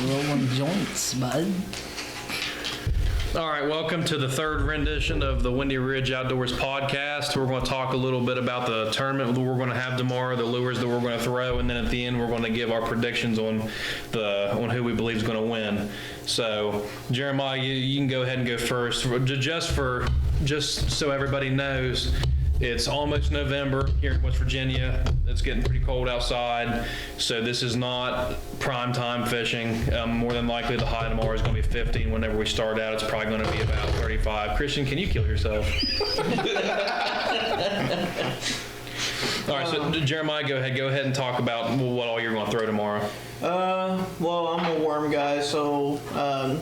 Rolling joints, bud. All right, welcome to the third rendition of the Windy Ridge Outdoors podcast. We're going to talk a little bit about the tournament that we're going to have tomorrow, the lures that we're going to throw, and then at the end we're going to give our predictions on who we believe is going to win. So, Jeremiah, you can go ahead and go first. Just so everybody knows, it's almost November here in West Virginia. It's getting pretty cold outside, so this is not prime time fishing. More than likely, the high tomorrow is going to be 50, and whenever we start out, it's probably going to be about 35. Christian, can you kill yourself? All right, so Jeremiah, go ahead and talk about what all you're going to throw tomorrow. Well, I'm a worm guy, so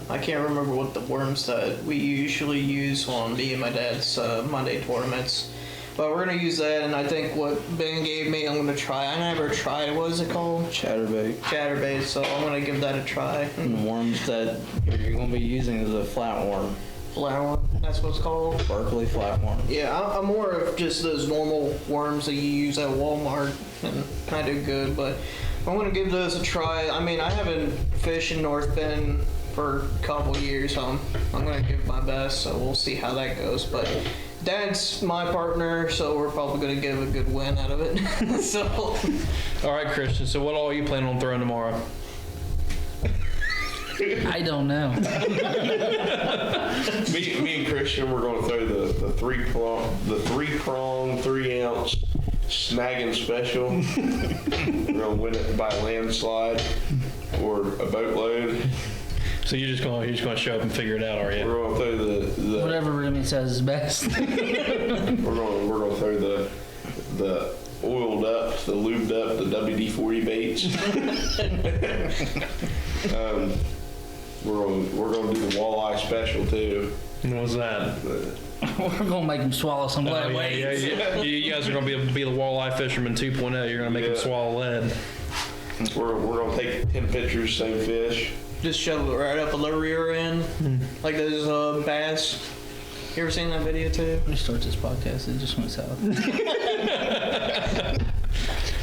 I can't remember what the worms that we usually use on me and my dad's Monday tournaments. But we're going to use that, and I think what Ben gave me, I'm going to try. I never tried, what is it called? Chatterbait. Chatterbait, so I'm going to give that a try. And the worms that you're going to be using is a flatworm. Flatworm, that's what it's called? Berkeley flatworm. Yeah, I'm more of just those normal worms that you use at Walmart, and kind of good, but I'm going to give those a try. I mean, I haven't fished in North Bend for a couple years, so I'm going to give my best, so we'll see how that goes, but Dad's my partner, so we're probably going to give a good win out of it. So, all right, Christian, so what all are you planning on throwing tomorrow? I don't know. me and Christian, we're going to throw the three prong 3 ounce snagging special. We're going to win it by a landslide or a boatload. So you're just going to show up and figure it out, are you? We're going to throw the Whatever Remy says is best. we're going to throw the oiled up, the lubed up, the WD-40 baits. We're going to do the walleye special too. What was that? We're going to make him swallow some lead weights. Yeah. You guys are going to be the walleye fisherman 2.0. You're going to make him swallow lead. We're going to take 10 pictures, same fish. just shove it right up the rear end, like those bass. You ever seen that video too? When we start this podcast, it just went south.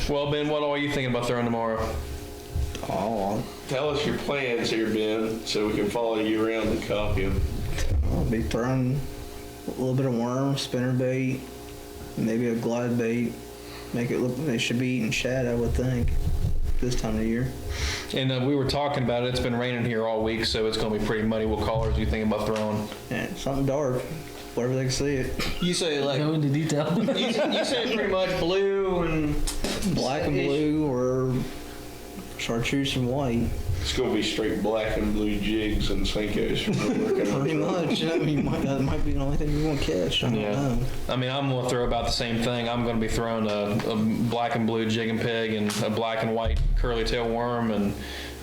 Well, Ben, what are you thinking about throwing tomorrow? Oh, Tell us your plans here, Ben, so we can follow you around and copy them. I'll be throwing a little bit of worm, spinnerbait, maybe a glide bait. Make it look, they should be eating shad, I would think, this time of year. And we were talking about it. It's been raining here all week, so it's going to be pretty muddy. What colors are you thinking about throwing? And something dark, wherever they can see it. You say like Go into detail. you say pretty much blue and Black and blue or chartreuse and white. It's going to be straight black and blue jigs and Senkos. Pretty much. I mean, that might be the only thing you want to catch. I don't know. I mean, I'm going to throw about the same thing. I'm going to be throwing a black and blue jig and pig and a black and white curly tail worm, and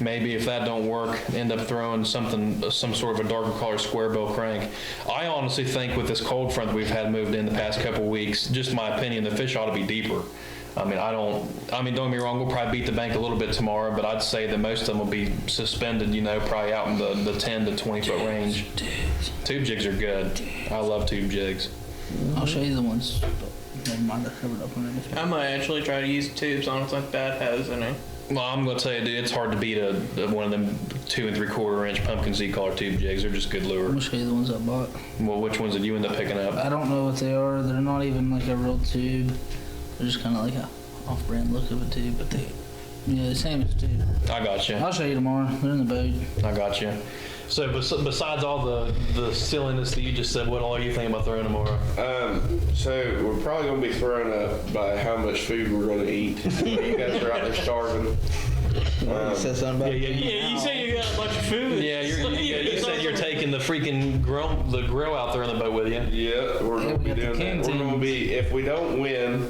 maybe if that don't work, end up throwing some sort of a darker color square bill crank. I honestly think with this cold front that we've had moved in the past couple weeks, just my opinion, the fish ought to be deeper. I mean, don't get me wrong, we'll probably beat the bank a little bit tomorrow, but I'd say that most of them will be suspended, probably out in the 10 to 20 foot range. Tube jigs are good. I love tube jigs. I'll show you the ones. Never mind, I covered up on it. I might actually try to use tubes. I don't think that has any. Well, I'm going to tell you, dude, it's hard to beat one of them 2 3/4 inch pumpkin seed collar tube jigs. They're just good I'm lure. gonna show you the ones I bought. Well, which ones did you end up picking up? I don't know what they are. They're not even like a real tube. They're just kind of like a off-brand look of a tube, but the same as a tube. I got you. I'll show you tomorrow. They're in the boat. I got you. So besides all the silliness that you just said, what all are you thinking about throwing tomorrow? So we're probably going to be thrown up by how much food we're going to eat. You guys are out there starving. You said something about You say you got a bunch of food. Yeah, you said you're taking the freaking grill out there in the boat with you. Yeah, we're going to be doing that. We're going to be, if we don't win,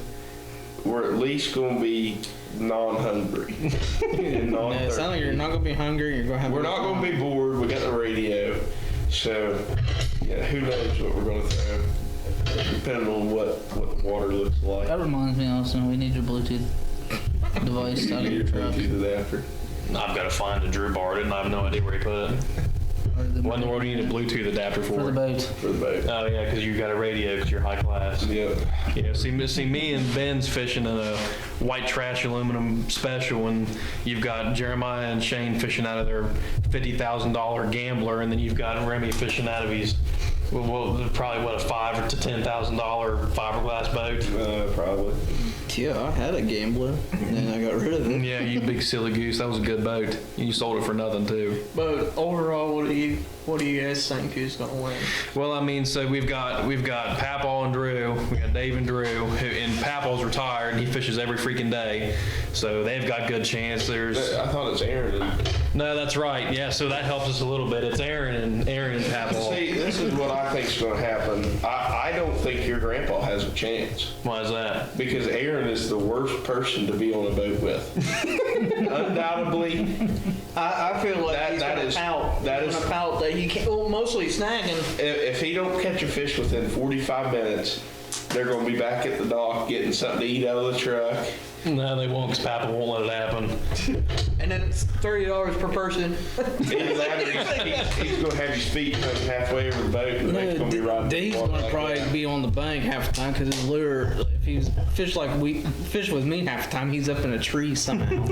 we're at least going to be non-hungry. And No, it sounds like you're not going to be hungry. You're going to have. We're not going to be bored. We got the radio. So, yeah, who knows what we're going to throw, depending on what the water looks like. That reminds me, Austin, we need your Bluetooth device out of your truck. Bluetooth adapter. I've got to find a Drew borrowed it, and I have no idea where he put it. What in the world do you need a Bluetooth adapter for? For the boat. For the boat. Oh yeah, because you got a radio because you're high class. Yep. Yeah, see me and Ben's fishing in a white trash aluminum special, and you've got Jeremiah and Shane fishing out of their $50,000 Gambler, and then you've got Remy fishing out of his, well probably what, a $5,000 to $10,000 fiberglass boat. Probably. Yeah, I had a Gambler, and then I got rid of it. Yeah, you big silly goose. That was a good boat. You sold it for nothing too. But overall, what do you guys think who's gonna win? Well, I mean, so we've got Papaw and Drew. We got Dave and Drew, and Papaw's retired. He fishes every freaking day, so they've got good chance. I thought it's Aaron. No, that's right. Yeah, so that helps us a little bit. It's Aaron and Papaw. See, this is what I think's going to happen. I don't think your grandpa has a chance Why is that? because Aaron is the worst person to be on a boat with. Undoubtedly. I feel like he's gonna pout. He's gonna pout that he can't. Well, mostly snagging. If he don't catch a fish within 45 minutes, they're going to be back at the dock getting something to eat out of the truck. No, they won't, because Papa won't let it happen. And then it's $30 per person. He's going to have his feet hung halfway over the boat, and the mate's going to be riding. Dave's water gonna like probably that. be on the bank half the time because his lure. If he's fish like we fish with me half the time, he's up in a tree somehow.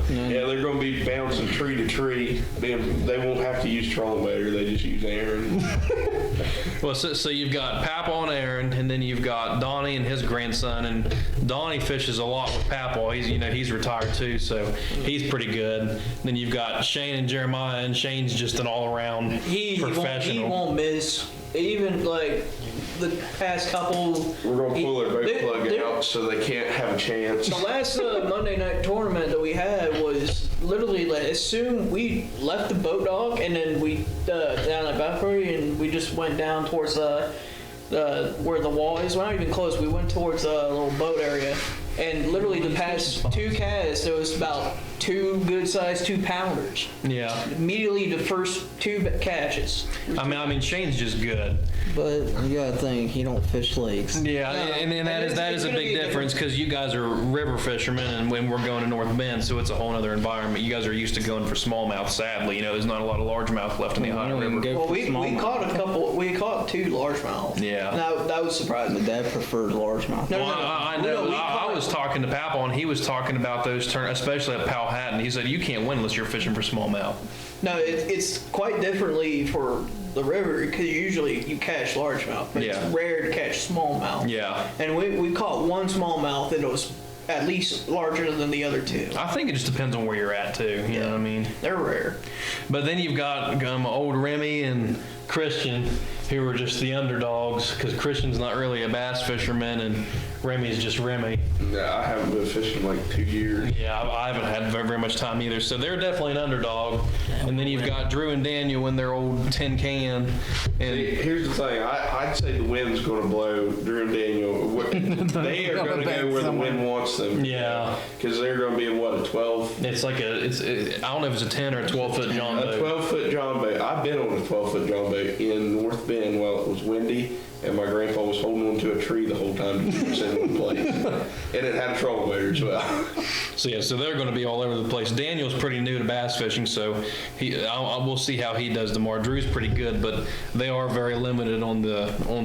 Yeah, they're going to be bouncing tree to tree. They won't have to use trolling motor. They just use Aaron. Well, so you've got Papaw and Aaron, and then you've got Donnie and his grandson, and Donnie fishes a lot with Papaw. He's retired too, so he's pretty good. Then you've got Shane and Jeremiah, and Shane's just an all-around professional. He won't miss. Even like the past couple. We're going to pull their boat they- plug they- out so they can't have a chance. The last Monday night tournament that we had was literally like as soon we left the boat dock and then we down at Bethbury and we just went down towards where the wall is. We're not even close. We went towards a little boat area, and literally the past two casts there was about two good-sized 2-pounders. Yeah, Immediately the first two catches. I mean Shane's just good. But you gotta think he don't fish lakes. Yeah, and that it's is a gonna big be a difference because you guys are river fishermen, and when we're going to North Bend, so it's a whole other environment. You guys are used to going for smallmouth. Sadly, there's not a lot of largemouth left in the Ohio River. Well, we caught a couple. We caught 2 largemouth. Yeah. That was surprising. My dad prefers largemouth. No, Well, I know. we I caught- was talking to Papaw, and he was talking about those turns, especially at Powhatan. He said you can't win unless you're fishing for smallmouth. No, it's quite differently for the river because usually you catch largemouth, but Yeah. it's rare to catch smallmouth. Yeah. And we caught 1 smallmouth that was at least larger than the other 2. I think it just depends on where you're at too. You know what I mean? They're rare. But then you've got old Remy and Christian, who are just the underdogs because Christian's not really a bass fisherman and Remy's just Remy. Yeah, I haven't been fishing in like 2 years. Yeah, I haven't had very much time either, so they're definitely an underdog. And then you've got Drew and Daniel in their old tin can. See, And here's the thing. I'd say the wind's going to blow Drew and Daniel. They are going to go where the wind wants them. yeah, Because they're going to be in what, a 12? it's like I don't know if it's a 10 or a 12-foot John A boat. 12-foot John boat. I've been on a 12-foot John boat in North Bend while it was windy, and my grandpa was holding on to a tree the whole time to keep us in one place. And it had a trolling motor as well. So yeah, so they're going to be all over the place. Daniel's pretty new to bass fishing, so we'll see how he does tomorrow. Drew's pretty good, but they are very limited on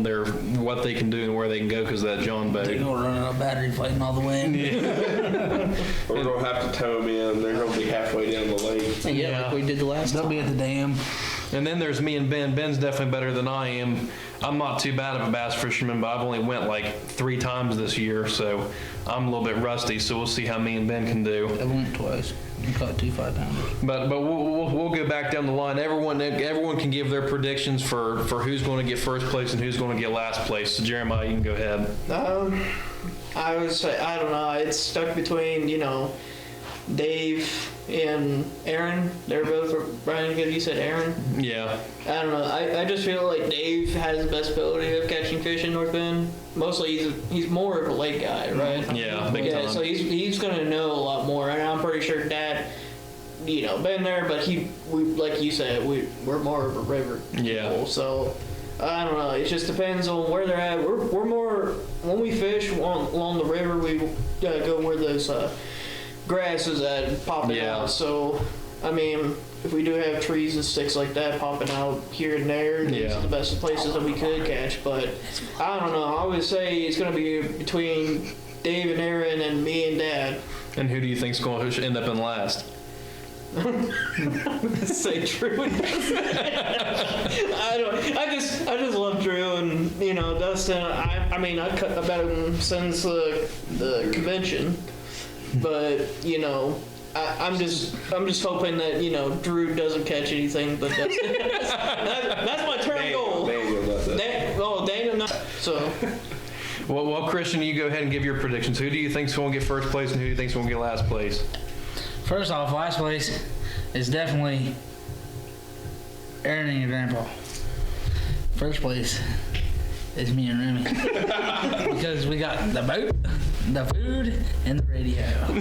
their what they can do and where they can go because of that John boat. They're going running a battery fighting all the way in. We're going to have to tow them in. They're going to be halfway down the lake. Yeah, like we did the last They'll time. be at the dam. And then there's me and Ben. Ben's definitely better than I am. I'm not too bad of a bass fisherman, but I've only went like 3 times this year, so I'm a little bit rusty. So we'll see how me and Ben can do. I went twice. You caught 2 5-pounders. But we'll go back down the line. Everyone can give their predictions for who's going to get first place and who's going to get last place. So Jeremiah, you can go ahead. I would say I don't know. It's stuck between Dave and Aaron. They're both Brian. You said Aaron. Yeah. I don't know. I just feel like Dave has the best ability of catching fish in North Bend. Mostly, he's more of a lake guy, right? Yeah, big time. So he's gonna know a lot more, and I'm pretty sure Dad, been there, but we like you said, we're more of a river Yeah. people. So I don't know. It just depends on where they're at. We're more when we fish along the river. We go where those grass is at and pop it Yeah. out. So I mean, if we do have trees and sticks like that popping out here and there, these Yeah. are the best places that we could catch. But I don't know. I would say it's going to be between Dave and Aaron and me and Dad. And who do you think's going to end up in last? Say Drew and Dustin. I just love Drew and Dustin. I mean I bet him since the convention, but I'm just hoping that Drew doesn't catch anything but Dustin. That's my term goal. Daniel does it. Daniel, no. So Well, Christian, you go ahead and give your predictions. Who do you think's going to get first place, and who do you think's going to get last place? First off, last place is definitely Aaron and your grandpa. First place is me and Remy. Because we got the boat, the food, and the radio. I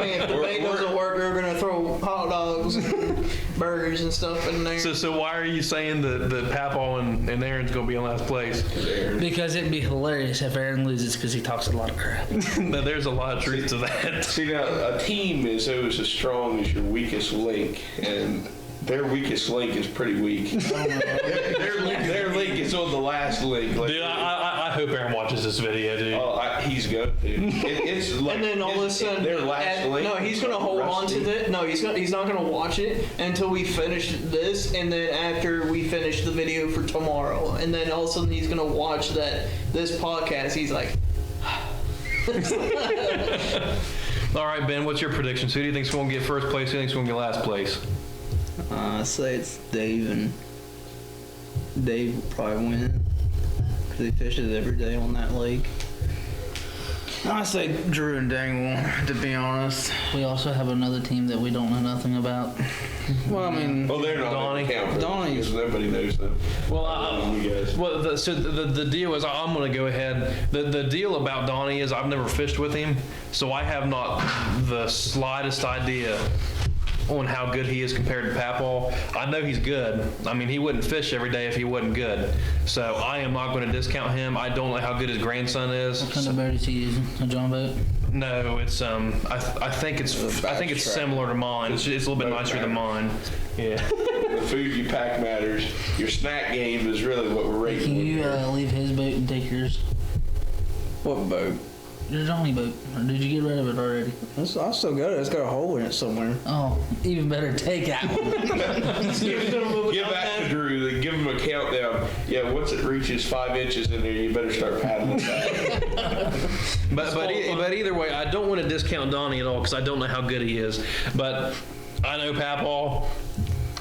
mean, if the bait doesn't work, we're gonna throw hot dogs, and burgers, and stuff in there. So why are you saying that Papaw and Aaron's going to be in last place? Because it'd be hilarious if Aaron loses because he talks a lot of crap. Now, there's a lot of truth to that. See, now, a team is always as strong as your weakest link, and their weakest link is pretty weak. their link is on the last link. Like, Dude, I hope Aaron watches this video, dude. he's good, dude. It's like, And then all of a sudden, their last link. no, he's gonna hold on to it. No, he's not gonna watch it until we finish this, and then after we finish the video for tomorrow, and then all of a sudden he's gonna watch this podcast. He's like, All right, Ben, what's your predictions? Who do you think's going to get first place? Who do you think's going to get last place? I say it's Dave, and Dave will probably win because he fishes every day on that lake. I say Drew and Dangle, to be honest. We also have another team that we don't know nothing about. Well, I mean, Well, they're not Donnie. going to count for Donnie. because nobody knows them. Well, You guys. Well, the deal is, I'm going to go ahead. The deal about Donnie is I've never fished with him, so I have not the slightest idea on how good he is compared to Papaw. I know he's good. I mean, he wouldn't fish every day if he wasn't good. So I am not going to discount him. I don't know how good his grandson is. What kind of boat is he using? A John boat? No, it's I think it's similar to mine. It's a little bit nicer than mine. Yeah. The food you pack matters. Your snack game is really what we're rating. Can with you here. leave his boat and take yours? what boat? Your Johnny boat. Or did you get rid of it already? I'll still got it. It's got a hole in it somewhere. Oh, even better, take out. Give back to Drew. Give him a countdown. Yeah, once it reaches 5 inches in there, you better start paddling back. But either way, I don't want to discount Donnie at all because I don't know how good he is. But I know Papaw,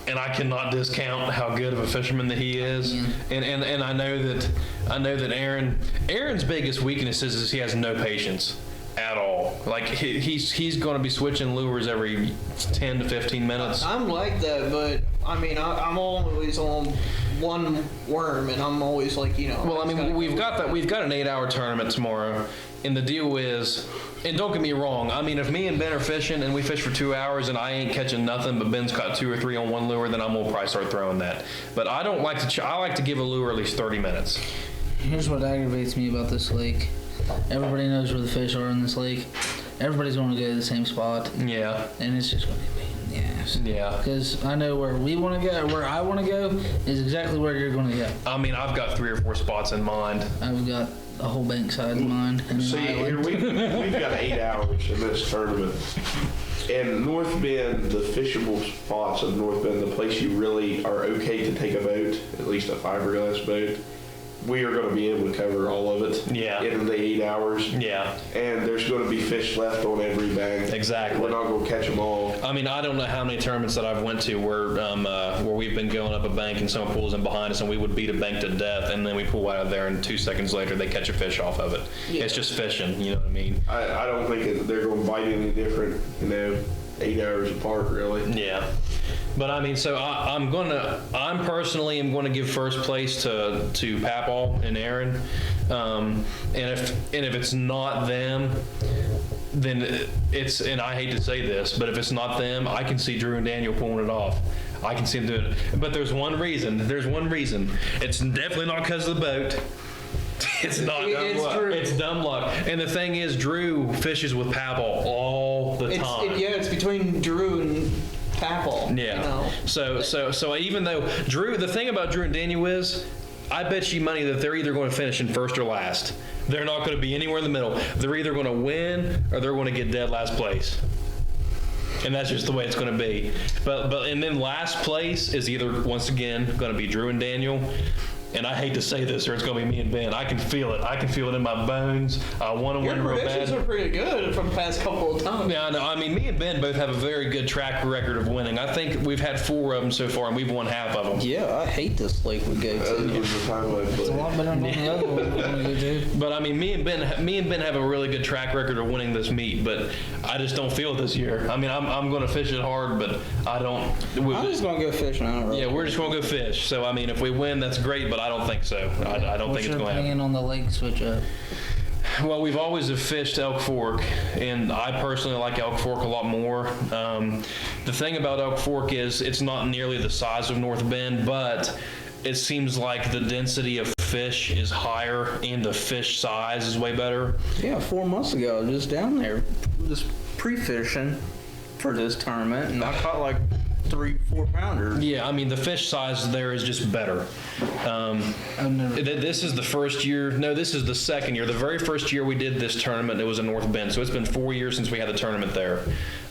and I cannot discount how good of a fisherman that he is. Yeah. And I know that Aaron's biggest weakness is he has no patience at all. Like he's going to be switching lures every 10 to 15 minutes. I'm like that, but I mean, I'm always on one worm, and I'm always like, Well, I just mean, gotta we've go. got that. We've got an 8-hour tournament tomorrow, and the deal is, and don't get me wrong. I mean, if me and Ben are fishing and we fish for 2 hours and I ain't catching nothing, but Ben's caught 2 or 3 on one lure, then I'm gonna probably start throwing that. But I don't like to. I like to give a lure at least 30 minutes. Here's what aggravates me about this lake. Everybody knows where the fish are in this lake. Everybody's going to go to the same spot, Yeah, and it's just going to be a pain in the ass. yeah. Because I know where we want to go, where I want to go is exactly where you're going to go. I mean, I've got 3 or 4 spots in mind. I've got a whole bankside in mind. And See, an here island. we've got 8 hours in this tournament. And North Bend, the fishable spots of North Bend, the place you really are okay to take a boat, at least a fiberglass boat, we are going to be able to cover all of it Yeah. in the 8 hours. Yeah, And there's going to be fish left on every bank. exactly. We're not going to catch them all. I mean, I don't know how many tournaments that I've went to where we've been going up a bank and someone pulls in behind us and we would beat a bank to death, and then we pull out of there and 2 seconds later they catch a fish off of it. Yeah. It's just fishing, you know what I mean? I don't think they're going to bite any different, 8 hours apart, really. Yeah. But I mean, so I'm personally am going to give first place to Papaw and Aaron, and if it's not them, then it's, and I hate to say this, but if it's not them, I can see Drew and Daniel pulling it off. I can see them doing it. But there's one reason. It's definitely not because of the boat. It's not. It's Drew. It's dumb luck. And the thing is, Drew fishes with Papaw all the time. It's between Drew and Papal. Yeah. You know? So even though Drew, the thing about Drew and Daniel is, I bet you money that they're either going to finish in first or last. They're not going to be anywhere in the middle. They're either going to win or they're going to get dead last place. And that's just the way it's going to be. But and then last place is either, once again, going to be Drew and Daniel. And I hate to say this, or it's going to be me and Ben. I can feel it. I can feel it in my bones. I want to Your win real predictions bad. are pretty good from the past couple of times. Yeah, no, I mean, me and Ben both have a very good track record of winning. I think we've had 4 of them so far, and we've won half of them. Yeah, I hate this lake we go Other to. than the time I It's a played. lot better than the other one we're gonna go to. But I mean, me and Ben have a really good track record of winning this meet. But I just don't feel it this year. I mean, I'm going to fish it hard, but I don't. I'm just gonna go fishing. I don't really. Yeah, we're just going to go fish. So I mean, if we win, that's great. But I don't think so. I don't What's think it's your going to happen. opinion on the lake switch up? Well, we've always have fished Elk Fork, and I personally like Elk Fork a lot more. The thing about Elk Fork is it's not nearly the size of North Bend, but it seems like the density of fish is higher and the fish size is way better. Yeah, 4 months ago, I was just down there, just pre-fishing for this tournament, and I caught like 3-4 pounders. Yeah, I mean, the fish size there is just better. I've never. This is the first year. No, this is the second year. The very first year we did this tournament, it was in North Bend. So it's been 4 years since we had the tournament there.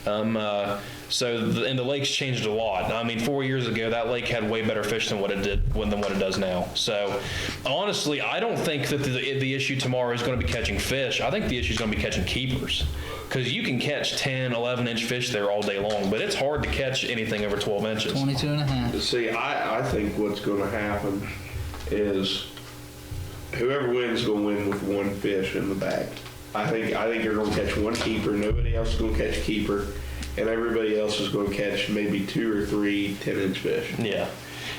And the lake's changed a lot. I mean, 4 years ago, that lake had way better fish than what it does now. So honestly, I don't think that the issue tomorrow is going to be catching fish. I think the issue is going to be catching keepers. Because you can catch 10, 11-inch fish there all day long, but it's hard to catch anything over 12 inches. 22 and a half. See, I think what's going to happen is whoever wins is going to win with 1 fish in the bag. I think you're going to catch 1 keeper. Nobody else is going to catch a keeper, and everybody else is going to catch maybe 2 or 3 10-inch fish. Yeah.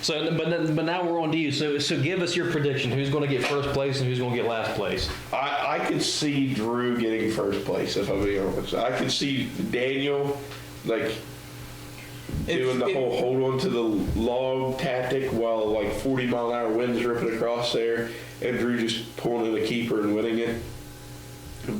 So, but now we're on to you. So give us your prediction. Who's going to get first place and who's going to get last place? I could see Drew getting first place, if I'm being honest. I could see Daniel, like, doing the whole hold on to the log tactic while, like, 40-mile-an-hour winds ripping across there, and Drew just pulling in a keeper and winning it.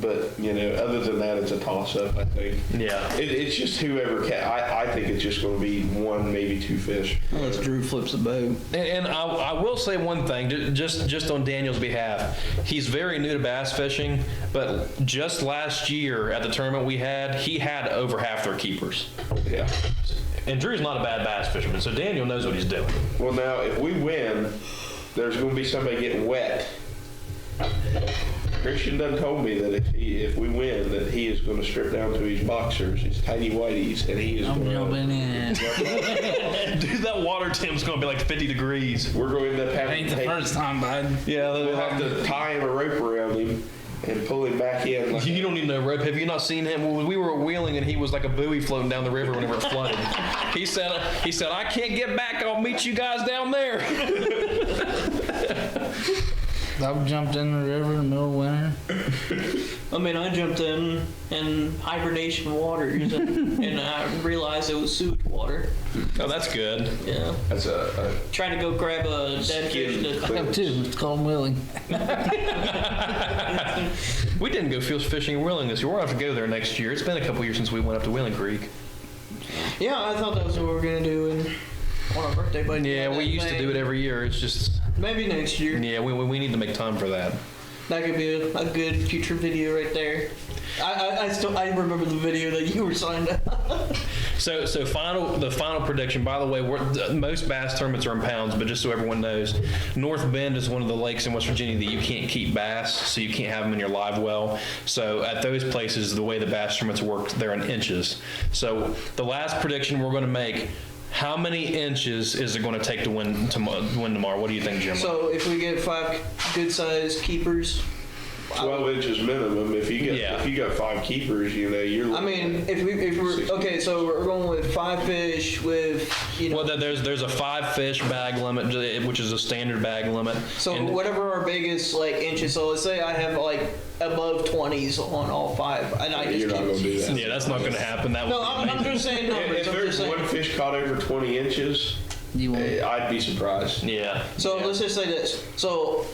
But, you know, other than that, it's a toss-up, I think. Yeah. It's just whoever I think it's just going to be 1, maybe 2 fish. Unless Drew flips a boat. And I will say one thing, just on Daniel's behalf. He's very new to bass fishing, but just last year at the tournament we had, he had over half their keepers. Yeah. And Drew's not a bad bass fisherman, so Daniel knows what he's doing. Well, now, if we win, there's going to be somebody getting wet. Christian done told me that if we win, that he is going to strip down to his boxers, his tidy whities, and he is I'm going jumping in. Dude, that water temp's going to be like 50 degrees. We're going to end up having Ain't to the take, first time, bud. Yeah, we'll have to tie him a rope around him and pull him back in. Like, You don't need no rope. Have you not seen him? Well, we were wheeling and he was like a buoy floating down the river whenever it flooded. He said, I can't get back. I'll meet you guys down there. I've jumped in the river in the middle of winter. I mean, I jumped in hibernation waters and I realized it was sewage water. Oh, that's good. Yeah. that's a Trying to go grab a dead fish. skin I have 2. It's called Willing. We didn't go fishing in Wheeling this year. We'll have to go there next year. It's been a couple years since we went up to Wheeling Creek. Yeah, I thought that was what we were gonna do on our birthday, but Yeah, we used to do it every year. It's just, Maybe next year. yeah, we need to make time for that. That could be a good future video right there. I remember the video that you were signed up. So the final prediction. By the way, most bass tournaments are in pounds, but just so everyone knows, North Bend is one of the lakes in West Virginia that you can't keep bass, so you can't have them in your live well. So at those places, the way the bass tournaments work, they're in inches. So the last prediction we're going to make. How many inches is it going to take to win tomorrow? What do you think, Jim? So if we get 5 good-sized keepers, 12 inches minimum. If you got 5 keepers, you know, you're. I mean, if we're okay, so we're going with 5 fish with, you know. Well, there's a 5 fish bag limit, which is a standard bag limit. So And- whatever our biggest like inches. So let's say I have like above 20s on all 5, and I just You're not keep- going to do that. Yeah, that's not going to happen. That No, would be I'm amazing. just saying numbers. If I'm there's just saying. one fish caught over 20 inches, You won't. I'd be surprised. Yeah. So yeah. let's just say this. So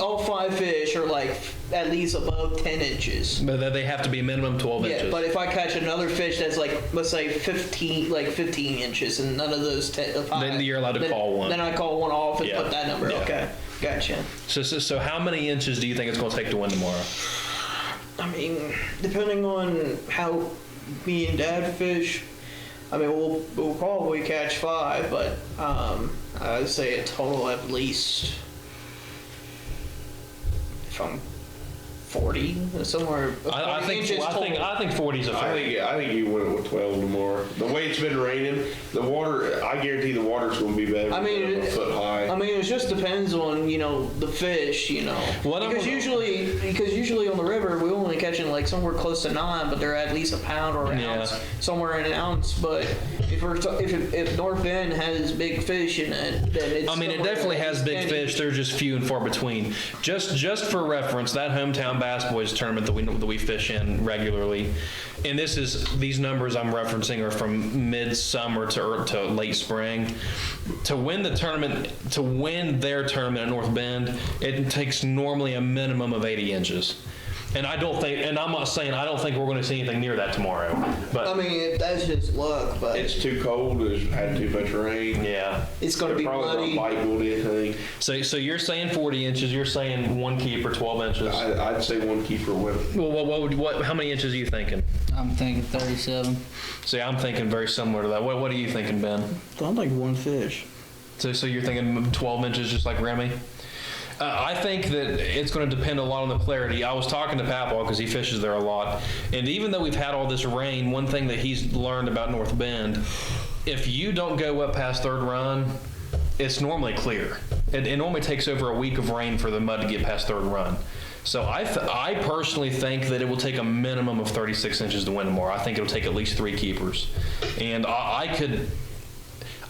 all 5 fish are like at least above 10 inches. But they have to be minimum 12 Yeah, inches. but if I catch another fish that's like, let's say 15 inches, and none of those 10, Then you're allowed to call one. Then I call one off and Yeah. put that number. Yeah. Okay, gotcha. So how many inches do you think it's going to take to win tomorrow? I mean, depending on how me and Dad fish, I mean, we'll probably catch 5, but I'd say a total at least, if I'm 40, somewhere. I 40 think inches total. I think 40 is a fair. I think you win it with 12 tomorrow. The way it's been raining, the water, I guarantee the water's going to be better I mean, than a foot high. I mean, it just depends on the fish, because usually on the river we're only catching like somewhere close to 9, but they're at least a pound or an Yeah. ounce, somewhere in an ounce. But if North Bend has big fish in it, then it's. I mean, it somewhere definitely at has least big 10 fish. They're just few and far between. Just for reference, that hometown Bass Boys tournament that we fish in regularly, and these numbers I'm referencing are from midsummer to late spring. To win their tournament at North Bend, it takes normally a minimum of 80 inches. And I'm not saying I don't think we're going to see anything near that tomorrow. But I mean, that's just luck, but It's too cold. It's had too much rain. yeah. it's going to be They're probably muddy. not biting on anything. So you're saying 40 inches. You're saying one keeper, 12 inches. I'd say one keeper win. Well, how many inches are you thinking? I'm thinking 37. See, I'm thinking very similar to that. What are you thinking, Ben? Sounds like one fish. So you're thinking 12 inches, just like Remy? I think that it's going to depend a lot on the clarity. I was talking to Papal because he fishes there a lot, and even though we've had all this rain, one thing that he's learned about North Bend, if you don't go up past third run, it's normally clear. It normally takes over a week of rain for the mud to get past third run. So I personally think that it will take a minimum of 36 inches to win tomorrow. I think it'll take at least 3 keepers, and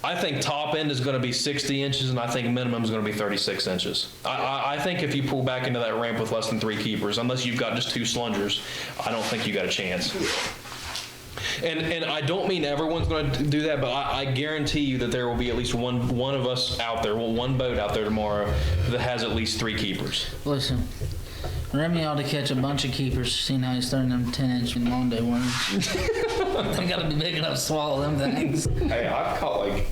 I think top end is going to be 60 inches, and I think minimum is going to be 36 inches. I think if you pull back into that ramp with less than 3 keepers, unless you've got just 2 slungers, I don't think you got a chance. And I don't mean everyone's going to do that, but I guarantee you that there will be at least one of us out there, one boat out there tomorrow that has at least 3 keepers. Listen, Remy ought to catch a bunch of keepers, seeing how he's throwing them 10-inch Monday worms. They got to be big enough to swallow them things. Hey, I've caught like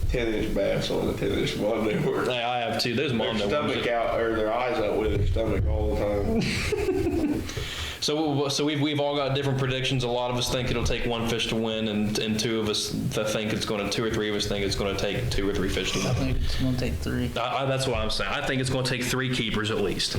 10-inch bass on the 10-inch Monday worm. Hey, I have too. There's Their Monday stomach ones. out, or their eyes out with their stomach all the time. So we've all got different predictions. A lot of us think it'll take 1 fish to win, and 2 of us think it's going to, 2 or 3 of us think it's going to take 2 or 3 fish to I win. think it's going to take 3. That's what I'm saying. I think it's going to take 3 keepers at least.